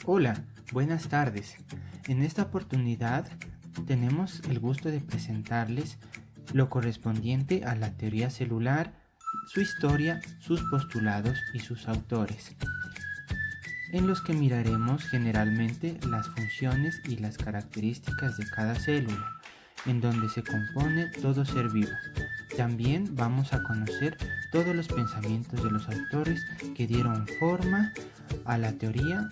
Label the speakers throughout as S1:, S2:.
S1: Hola, buenas tardes. En esta oportunidad tenemos el gusto de presentarles lo correspondiente a la teoría celular, su historia, sus postulados y sus autores, en los que miraremos generalmente las funciones y las características de cada célula, en donde se compone todo ser vivo. También vamos a conocer todos los pensamientos de los autores que dieron forma a la teoría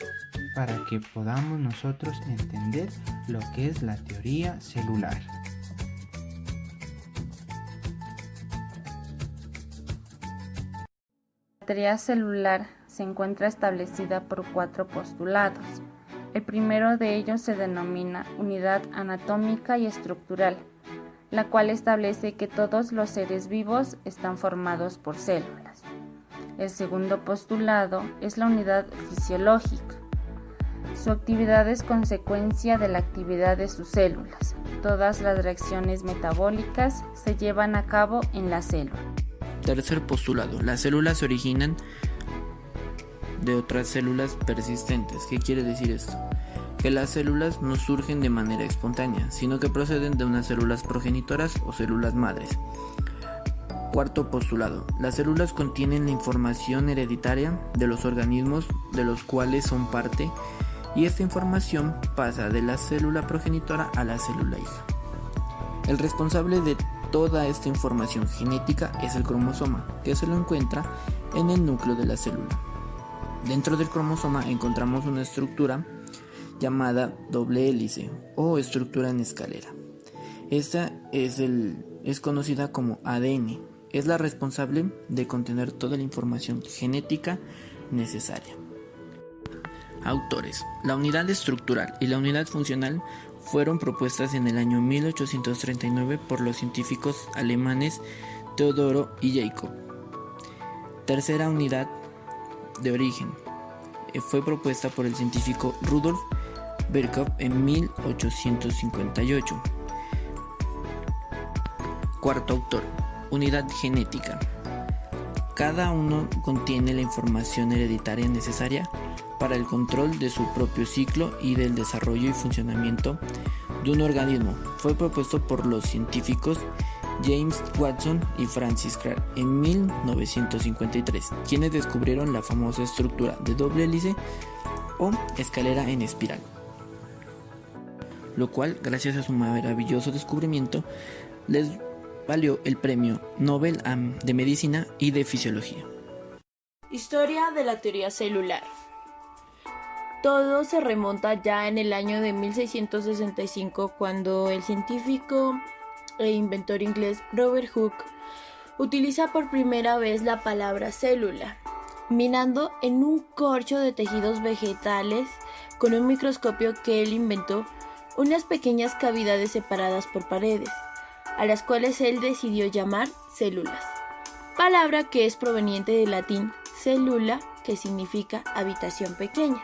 S1: para que podamos nosotros entender lo que es la teoría celular.
S2: La teoría celular se encuentra establecida por 4 postulados. El primero de ellos se denomina unidad anatómica y estructural, la cual establece que todos los seres vivos están formados por células. El segundo postulado es la unidad fisiológica. Su actividad es consecuencia de la actividad de sus células. Todas las reacciones metabólicas se llevan a cabo en la célula.
S3: Tercer postulado. Las células se originan de otras células persistentes. ¿Qué quiere decir esto? Que las células no surgen de manera espontánea, sino que proceden de unas células progenitoras o células madres. Cuarto postulado. Las células contienen la información hereditaria de los organismos de los cuales son parte, y esta información pasa de la célula progenitora a la célula hija. El responsable de toda esta información genética es el cromosoma, que se lo encuentra en el núcleo de la célula. Dentro del cromosoma encontramos una estructura llamada doble hélice o estructura en escalera. Esta es conocida como ADN. Es la responsable de contener toda la información genética necesaria. Autores. La unidad estructural y la unidad funcional fueron propuestas en el año 1839 por los científicos alemanes Teodoro y Jacob. Tercera unidad de origen fue propuesta por el científico Rudolf Virchow en 1858. Cuarto autor. Unidad genética. Cada uno contiene la información hereditaria necesaria para el control de su propio ciclo y del desarrollo y funcionamiento de un organismo. Fue propuesto por los científicos James Watson y Francis Crick en 1953, quienes descubrieron la famosa estructura de doble hélice o escalera en espiral, lo cual, gracias a su maravilloso descubrimiento, les valió el premio Nobel de Medicina y de Fisiología.
S4: Historia de la teoría celular. Todo se remonta ya en el año de 1665, cuando el científico e inventor inglés Robert Hooke utiliza por primera vez la palabra célula, mirando en un corcho de tejidos vegetales con un microscopio que él inventó, unas pequeñas cavidades separadas por paredes, a las cuales él decidió llamar células, palabra que es proveniente del latín cellula, que significa habitación pequeña,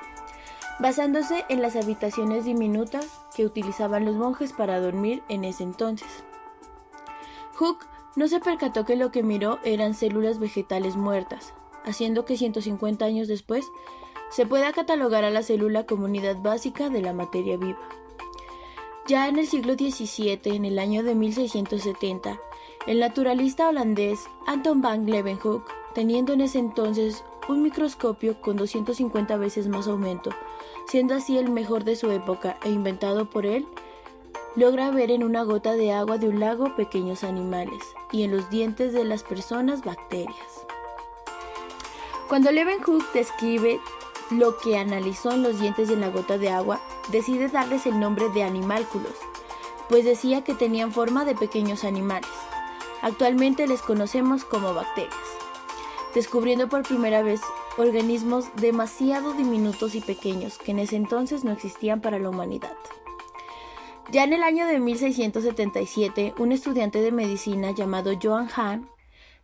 S4: basándose en las habitaciones diminutas que utilizaban los monjes para dormir en ese entonces. Hooke no se percató que lo que miró eran células vegetales muertas, haciendo que 150 años después se pueda catalogar a la célula como unidad básica de la materia viva. Ya en el siglo XVII, en el año de 1670, el naturalista holandés Anton van Leeuwenhoek, teniendo en ese entonces un microscopio con 250 veces más aumento, siendo así el mejor de su época e inventado por él, logra ver en una gota de agua de un lago pequeños animales y en los dientes de las personas bacterias. Cuando Leeuwenhoek describe lo que analizó en los dientes y en la gota de agua, decide darles el nombre de animálculos, pues decía que tenían forma de pequeños animales. Actualmente les conocemos como bacterias, descubriendo por primera vez organismos demasiado diminutos y pequeños que en ese entonces no existían para la humanidad. Ya en el año de 1677, un estudiante de medicina llamado Johann Hahn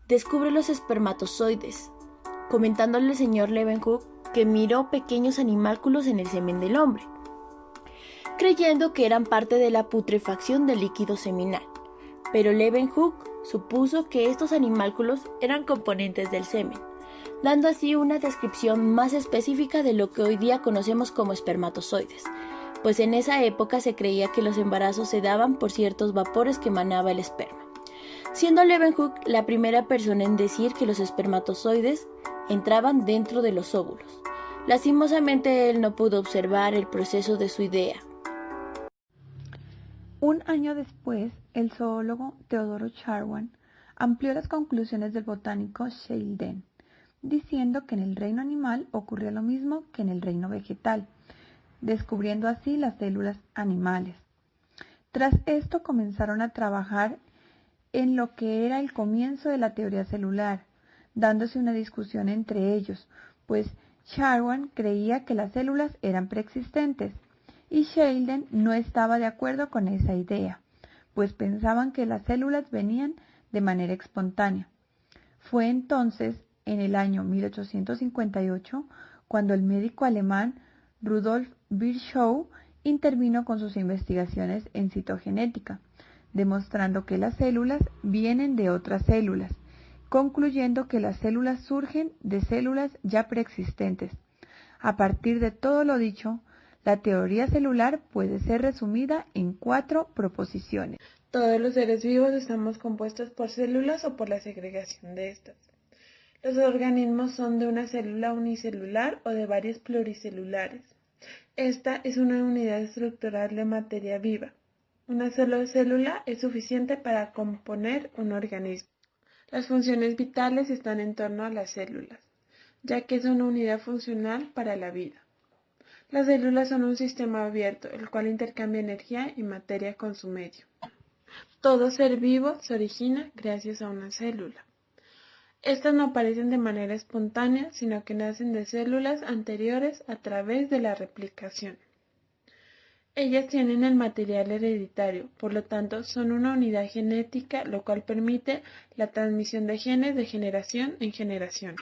S4: descubre los espermatozoides, comentándole al señor Leeuwenhoek que miró pequeños animálculos en el semen del hombre, creyendo que eran parte de la putrefacción del líquido seminal, pero Leeuwenhoek supuso que estos animálculos eran componentes del semen, dando así una descripción más específica de lo que hoy día conocemos como espermatozoides, pues en esa época se creía que los embarazos se daban por ciertos vapores que emanaba el esperma, siendo Leeuwenhoek la primera persona en decir que los espermatozoides entraban dentro de los óvulos. Lastimosamente él no pudo observar el proceso de su idea.
S5: Un año después, el zoólogo Theodore Schwann amplió las conclusiones del botánico Sheldon, diciendo que en el reino animal ocurría lo mismo que en el reino vegetal, descubriendo así las células animales. Tras esto comenzaron a trabajar en lo que era el comienzo de la teoría celular, dándose una discusión entre ellos, pues Schwann creía que las células eran preexistentes y Sheldon no estaba de acuerdo con esa idea, pues pensaban que las células venían de manera espontánea. Fue entonces, en el año 1858, cuando el médico alemán Rudolf Virchow intervino con sus investigaciones en citogenética, demostrando que las células vienen de otras células, concluyendo que las células surgen de células ya preexistentes. A partir de todo lo dicho, la teoría celular puede ser resumida en 4 proposiciones.
S6: Todos los seres vivos estamos compuestos por células o por la segregación de estas. Los organismos son de una célula unicelular o de varias pluricelulares. Esta es una unidad estructural de materia viva. Una sola célula es suficiente para componer un organismo. Las funciones vitales están en torno a las células, ya que es una unidad funcional para la vida. Las células son un sistema abierto, el cual intercambia energía y materia con su medio. Todo ser vivo se origina gracias a una célula. Estas no aparecen de manera espontánea, sino que nacen de células anteriores a través de la replicación. Ellas tienen el material hereditario, por lo tanto son una unidad genética, lo cual permite la transmisión de genes de generación en generación.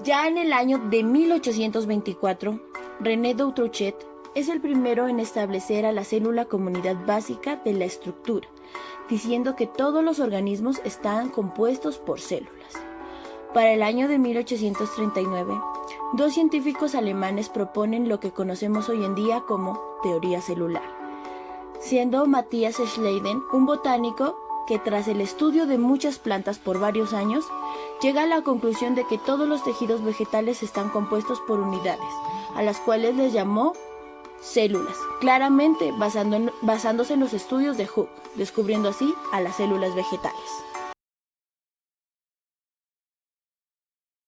S4: Ya en el año de 1824, René Dutrochet es el primero en establecer a la célula como unidad básica de la estructura, diciendo que todos los organismos están compuestos por células. Para el año de 1839, 2 científicos alemanes proponen lo que conocemos hoy en día como teoría celular, siendo Matthias Schleiden un botánico que tras el estudio de muchas plantas por varios años, llega a la conclusión de que todos los tejidos vegetales están compuestos por unidades, a las cuales les llamó células, claramente basándose en los estudios de Hooke, descubriendo así a las células vegetales.